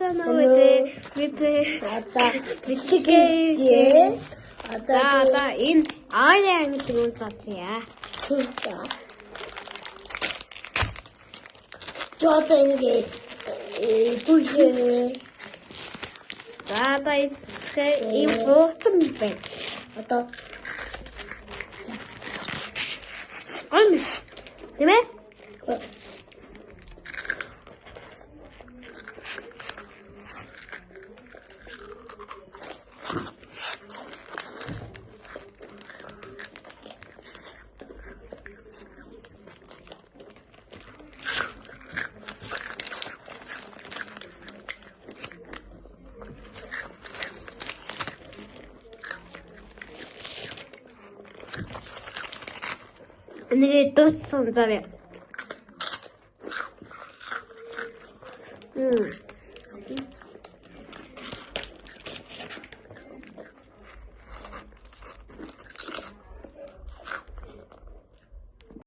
Одоо бичгээ. Одоо энэ аян гэж бодчихъя. 저도 이게 부시네. 나다 이 보통 백. 어떤? 아니, 그래? 이게 또 손잡이.